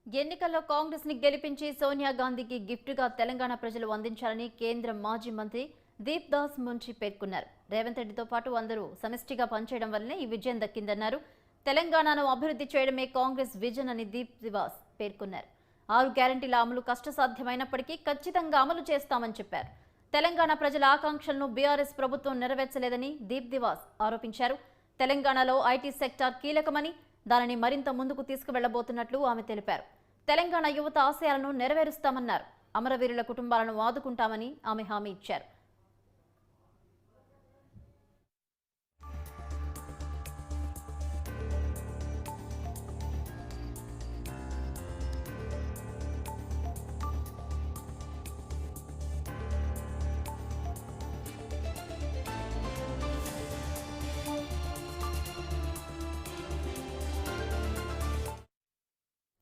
ఎన్నికల్లో కాంగ్రెస్ ని గెలిపించి సోనియా గాంధీకి గిఫ్ట్ గా తెలంగాణ ప్రజలు అందించాలని కేంద్ర మాజీ మంత్రి దీప్ దాస్ మున్షి పేర్కొన్నారు. రేవంత్ రెడ్డితో పాటు అందరూ సమిష్టిగా పనిచేయడం వల్లనే ఈ విజయం దక్కిందన్నారు. తెలంగాణను అభివృద్ధి చేయడమే కాంగ్రెస్ విజన్ అని దీప్ దివాస్ పేర్కొన్నారు. 6 గ్యారంటీల అమలు కష్టసాధ్యమైనప్పటికీ ఖచ్చితంగా అమలు చేస్తామని చెప్పారు. తెలంగాణ ప్రజల ఆకాంక్షలను బీఆర్ఎస్ ప్రభుత్వం నెరవేర్చలేదని దీప్ దివాస్ ఆరోపించారు. తెలంగాణలో ఐటీ సెక్టార్ కీలకమని, దానిని మరింత ముందుకు తీసుకువెళ్లబోతున్నట్లు ఆమె తెలిపారు. తెలంగాణ యువత ఆశయాలను నెరవేరుస్తామన్నారు. అమరవీరుల కుటుంబాలను ఆదుకుంటామని ఆమె హామీ ఇచ్చారు.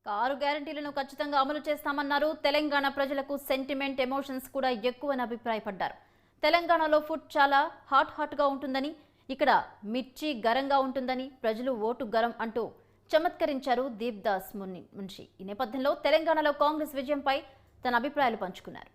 ఆరు గ్యారంటీలను ఖచ్చితంగా అమలు చేస్తామన్నారు. తెలంగాణ ప్రజలకు సెంటిమెంట్, ఎమోషన్స్ కూడా ఎక్కువని అభిప్రాయపడ్డారు. తెలంగాణలో ఫుడ్ చాలా హాట్ గా ఉంటుందని, ఇక్కడ మిర్చి గరంగా ఉంటుందని, ప్రజలు ఓటు గరం అంటూ చమత్కరించారు దీప్ దాస్ మున్షి. ఈ నేపథ్యంలో తెలంగాణలో కాంగ్రెస్ విజయంపై తన అభిప్రాయాలు పంచుకున్నారు.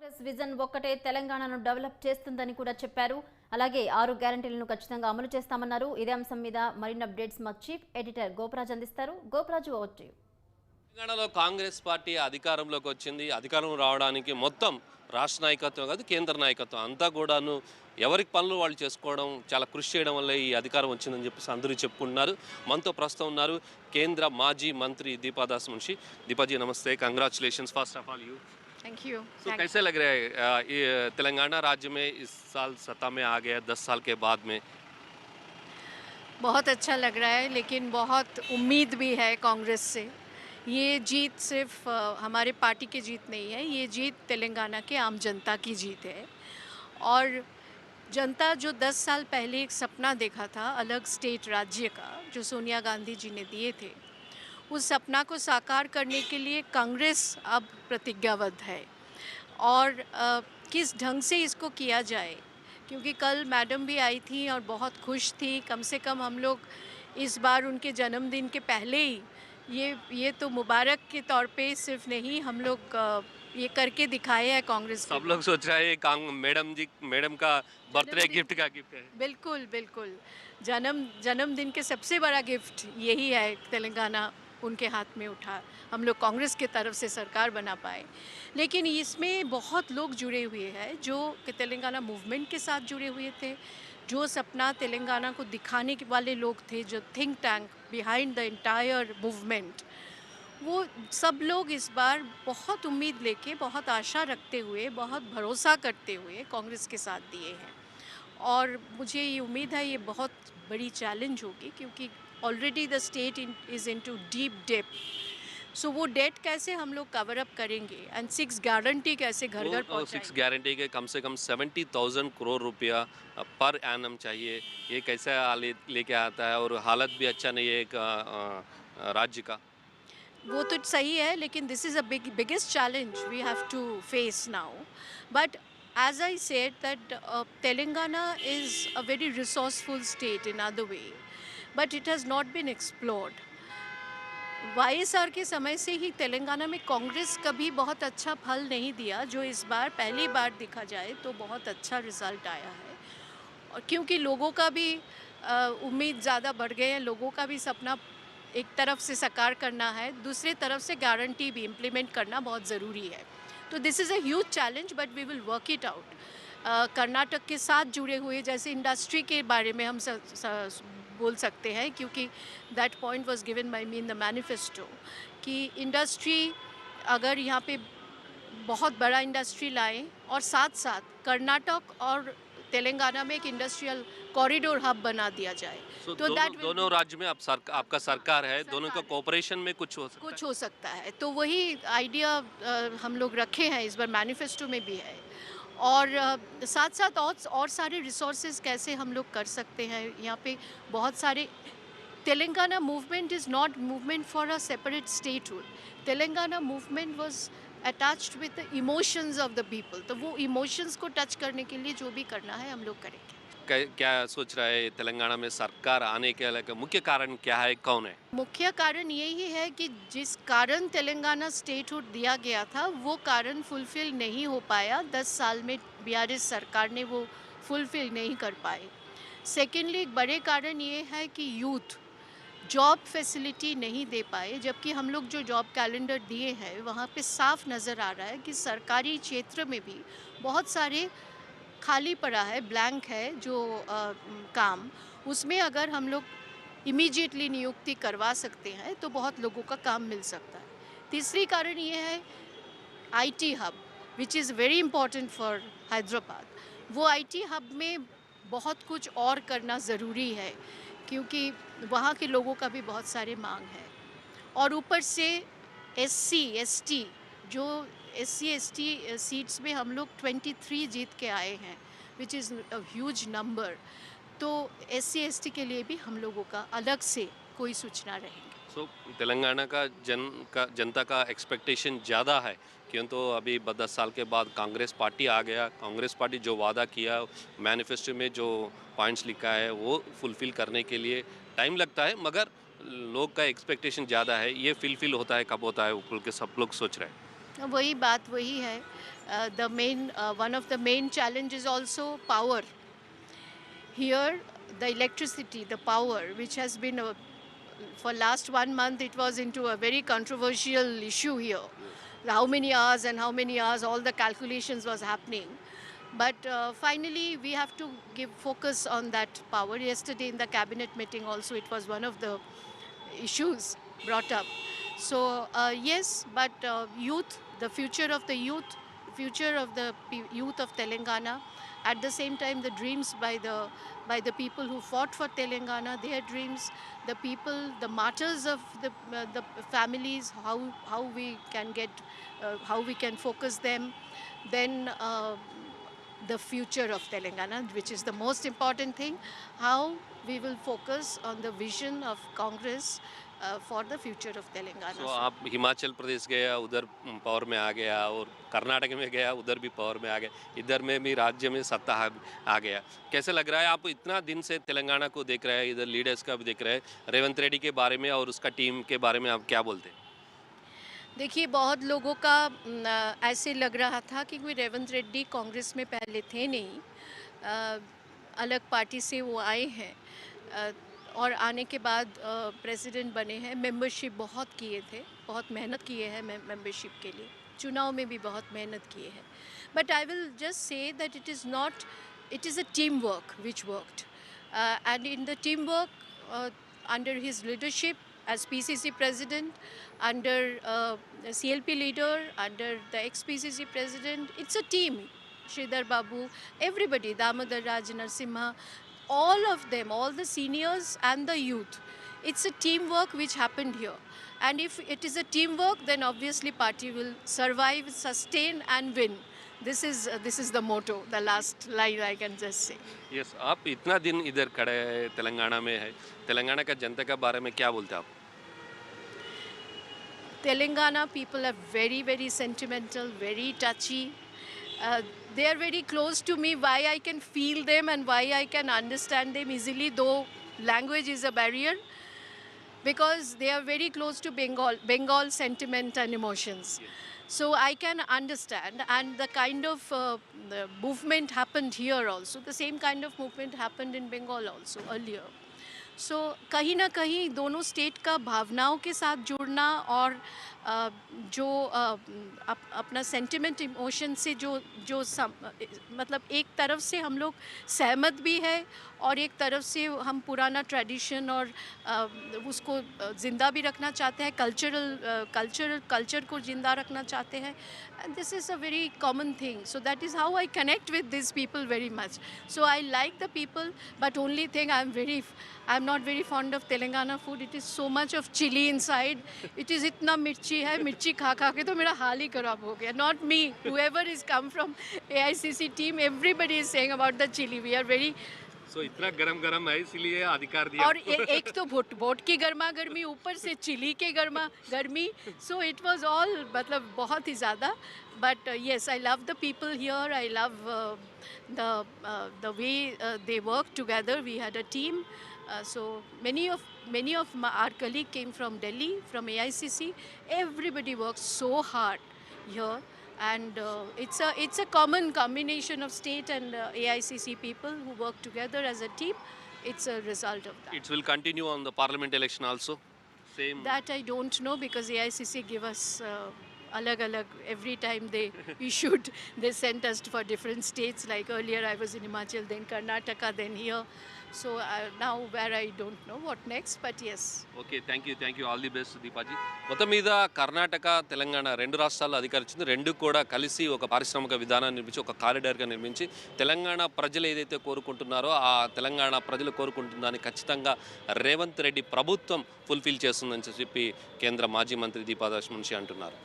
కాంగ్రెస్ విజన్ ఒక్కటే తెలంగాణను డెవలప్ చేస్తుందని కూడా చెప్పారు. అలాగే 6 గ్యారంటీలను ఖచ్చితంగా అమలు చేస్తామన్నారు. ఇదే అంశం మీద మరిన్ని అప్డేట్స్ మా చీఫ్ ఎడిటర్ గోపరాజ్ అందిస్తారు. Goparaju, over to you. తెలంగాణలో కాంగ్రెస్ పార్టీ అధికారంలోకి వచ్చింది. అధికారం రావడానికి మొత్తం రాష్ట్ర నాయకత్వం కాదు, కేంద్ర నాయకత్వం అంతా కూడాను ఎవరికి పనులు వాళ్ళు చేసుకోవడం, చాలా కృషి చేయడం వల్ల ఈ అధికారం వచ్చిందని చెప్పేసి అందరూ చెప్పుకుంటున్నారు. మనతో ప్రస్తుతం ఉన్నారు కేంద్ర మాజీ మంత్రి దీపాదాస్ మున్షి. దీపాజీ నమస్తే, congratulations first of all you. Thank you. कैसे लग रहा है ये तेलंगाना राज्य में इस साल सत्ता में आ गया 10 साल के बाद में? बहुत अच्छा लग रहा है, लेकिन बहुत उम्मीद भी है कांग्रेस से. ये जीत सिर्फ हमारे पार्टी की जीत नहीं है, ये जीत तेलंगाना के आम जनता की जीत है. और जनता जो 10 साल पहले एक सपना देखा था अलग स्टेट राज्य का, जो सोनिया गांधी जी ने दिए थे, उस सपना को साकार करने के लिए कांग्रेस अब प्रतिज्ञाबद्ध है. और किस ढंग से इसको किया जाए, क्योंकि कल मैडम भी आई थी और बहुत खुश थी. कम से कम हम लोग इस बार उनके जन्मदिन के पहले ही ये तो मुबारक के तौर पे सिर्फ नहीं, हम लोग ये करके दिखाए हैं कांग्रेस. सब लोग सोच रहे हैं मैडम का बर्थडे गिफ्ट का गिफ्ट है. बिल्कुल बिल्कुल, जन्मदिन के सबसे बड़ा गिफ्ट यही है. तेलंगाना उनके हाथ में उठा, हम लोग कांग्रेस के तरफ से सरकार बना पाए. लेकिन इसमें बहुत लोग जुड़े हुए हैं जो कि तेलंगाना मूवमेंट के साथ जुड़े हुए थे, जो सपना तेलंगाना को दिखाने वाले लोग थे, जो think tank behind the entire movement, वो सब लोग इस बार बहुत उम्मीद लेके, बहुत आशा रखते हुए, बहुत भरोसा करते हुए कांग्रेस के साथ दिए हैं. और मुझे ये उम्मीद है ये बहुत बड़ी चैलेंज होगी, क्योंकि already the state is into deep debt. So वो डेट कैसे हम लोग कवर अप करेंगे, एंड 6 गारंटी कैसे घर घर पहुंचाएंगे. 6 गारंटी के कम से कम 70,000 करोड़ रुपया पर एनम चाहिए. ये कैसे लेके आता है, और हालत भी अच्छा नहीं है एक राज्य का. वो तो सही है, लेकिन this is a biggest challenge we have to face now. But as I said that Telangana is a very resourceful state in other way, but it has not been explored. YSR के समय से ही तेलंगाना में कांग्रेस कभी बहुत अच्छा फल नहीं दिया, जो इस बार पहली बार देखा जाए तो बहुत अच्छा रिजल्ट आया है. और क्योंकि लोगों का भी उम्मीद ज़्यादा बढ़ गए हैं, लोगों का भी सपना एक तरफ से साकार करना है, दूसरी तरफ से गारंटी भी इम्प्लीमेंट करना बहुत ज़रूरी है. तो this is a huge challenge, but we will work it out. Karnataka के साथ जुड़े हुए जैसे इंडस्ट्री के बारे में हम बोल सकते हैं, क्योंकि that point was given by me in the manifesto, कि इंडस्ट्री अगर यहाँ पे बहुत बड़ा इंडस्ट्री लाएं और साथ साथ कर्नाटक और तेलंगाना में एक इंडस्ट्रियल कॉरिडोर हब बना दिया जाए। So, तो दैट दोनों राज्य में आपका सरकार है, दोनों का कोऑपरेशन में कुछ हो सकता कुछ हो सकता है। तो वही आइडिया हम लोग रखे हैं, इस बार मैनिफेस्टो में भी है। और साथ साथ और सारे रिसोर्सेज कैसे हम लोग कर सकते हैं। यहाँ पे बहुत सारे Telangana movement is not movement for a separate statehood. Telangana movement was attached with the emotions of the people. तो वो इमोशंस को टच करने के लिए जो भी करना है हम लोग करेंगे। क्या सोच रहा है तेलंगाना में सरकार आने के अलग मुख्य कारण क्या है, कौन है? मुख्य कारण यही है कि जिस कारण तेलंगाना स्टेटहुड दिया गया था वो कारण फुलफिल नहीं हो पाया। 10 साल में बीआरएस सरकार ने वो फुलफिल नहीं कर पाए। सेकेंडली एक बड़े कारण ये है कि यूथ जॉब फैसिलिटी नहीं दे पाए, जबकि हम लोग जो जॉब कैलेंडर दिए हैं वहाँ पे साफ नज़र आ रहा है कि सरकारी क्षेत्र में भी बहुत सारे खाली पड़ा है, ब्लैंक है जो काम, उसमें अगर हम लोग इमीडिएटली नियुक्ति करवा सकते हैं तो बहुत लोगों का काम मिल सकता है। तीसरी कारण ये है IT hub which is very important for Hyderabad. वो आईटी हब में बहुत कुछ और करना ज़रूरी है क्योंकि वहाँ के लोगों का भी बहुत सारे मांग है। और ऊपर से एससी एसटी जो एससी एसटी सीट्स में हम लोग 23 जीत के आए हैं which is a huge number. तो एससी एसटी के लिए भी हम लोगों का अलग से कोई सूचना रहेंगे। सो तेलंगाना का जनता का एक्सपेक्टेशन ज़्यादा है, क्यों तो अभी 10 साल के बाद कांग्रेस पार्टी आ गया। कांग्रेस पार्टी जो वादा किया, मैनिफेस्टो में जो पॉइंट्स लिखा है वो फुलफिल करने के लिए टाइम लगता है, मगर लोग का एक्सपेक्टेशन ज़्यादा है। ये फुलफिल होता है कब होता है वो बोल के सब लोग सोच रहे हैं। वही बात वही है। The main one of the main challenge is also power. Here, the electricity, the power, which has been for last 1 month, it was into a very controversial issue here. How many hours and how many hours, all the calculations was happening. But finally, we have to give focus on that power. Yesterday in the cabinet meeting also, it was one of the issues brought up. So yes, but youth, the future of the youth, future of the youth of Telangana, at the same time the dreams by the people who fought for Telangana, their dreams, the people, the martyrs of the families, how we can get how we can focus them. Then the future of Telangana, which is the most important thing, how we will focus on the vision of Congress for the future of Telangana. तो आप हिमाचल प्रदेश गया, उधर power में आ गया, और कर्नाटक में गया, उधर भी पावर में आ गया, इधर में भी राज्य में सत्ता आ गया। कैसे लग रहा है? आप इतना दिन से तेलंगाना को देख रहे हैं, इधर लीडर्स का भी देख रहे हैं, रेवंत रेड्डी के बारे में और उसका टीम के बारे में आप क्या बोलते हैं? देखिए, बहुत लोगों का ऐसे लग रहा था कि कोई रेवंत रेड्डी कांग्रेस में पहले थे नहीं, अलग पार्टी से वो आए हैं और आने के बाद प्रेसिडेंट बने हैं। मेंबरशिप बहुत किए थे, बहुत मेहनत किए हैं मेंबरशिप के लिए, चुनाव में भी बहुत मेहनत किए हैं। But I will just say that it is a team work which worked and in the team work under his leadership as PCC president, under CLP leader, under the ex-PCC president. It's a team. Sridhar Babu, everybody, Damodar Raj Narasimha, all of them, all the seniors and the youth. It's a teamwork which happened here. And if it is a teamwork, then obviously party will survive, sustain and win. This is the motto, the last line I can just say. Yes, आप इतना दिन इधर खड़े हैं, तेलंगाना में है, तेलंगाना का जनता के बारे में क्या बोलते हैं आप? Telangana people are very, very sentimental, very touchy. They are very close to me. Why I can feel them and why I can understand them easily, though language is a barrier, because they are very close to Bengal sentiment and emotions. So I can understand, and the kind of the movement happened here also. The same kind of movement happened in Bengal also earlier. सो कहीं ना कहीं दोनों state का भावनाओं के साथ जुड़ना और जो अपना सेंटिमेंट इमोशन से जो मतलब एक तरफ से हम लोग सहमत भी है और एक तरफ से हम पुराना ट्रेडिशन और उसको ज़िंदा भी रखना चाहते हैं, कल्चर को ज़िंदा रखना चाहते हैं. And this is a very common thing. So that is how I connect with these people very much. So I like the people, but only thing I'm not very fond of Telangana food. It is so much of chili inside. It is itna mirchi hai, mirchi खा के तो मेरा हाल ही खराब हो गया. Not me. Whoever is come from AICC team, everybody is saying about the chili. We are very सो इतना गरम गरम है इसलिए अधिकार दिया. और एक तो भोट की गर्मा गर्मी, ऊपर से चिली के गर्मा गर्मी. सो इट वाज ऑल मतलब बहुत ही ज़्यादा. But yes, I love the people here. I love the way they work together. We had a team. So many of our colleagues came from Delhi, from AICC. Everybody works so hard here, and it's a common combination of state and AICC people who work together as a team. It's a result of that. It will continue on the parliament election also. Same. That I don't know, because AICC give us alag every time they issued. They sent us for different states. Like earlier I was in Himachal, then Karnataka, then here. So now where I don't know what next, but yes. Okay, thank you, all the best Deepaji. మొత్తం మీద కర్ణాటక తెలంగాణ రెండు రాష్ట్రాల్లో అధికారించింది. రెండు కూడా కలిసి ఒక పారిశ్రామిక విధానాన్ని నిర్మించి ఒక కారిడార్గా నిర్మించి తెలంగాణ ప్రజలు ఏదైతే కోరుకుంటున్నారో ఆ తెలంగాణ ప్రజలు కోరుకుంటుందని ఖచ్చితంగా రేవంత్ రెడ్డి ప్రభుత్వం ఫుల్ఫిల్ చేస్తుందని చెప్పి కేంద్ర మాజీ మంత్రి దీపాదాస్ మున్షి అంటున్నారు.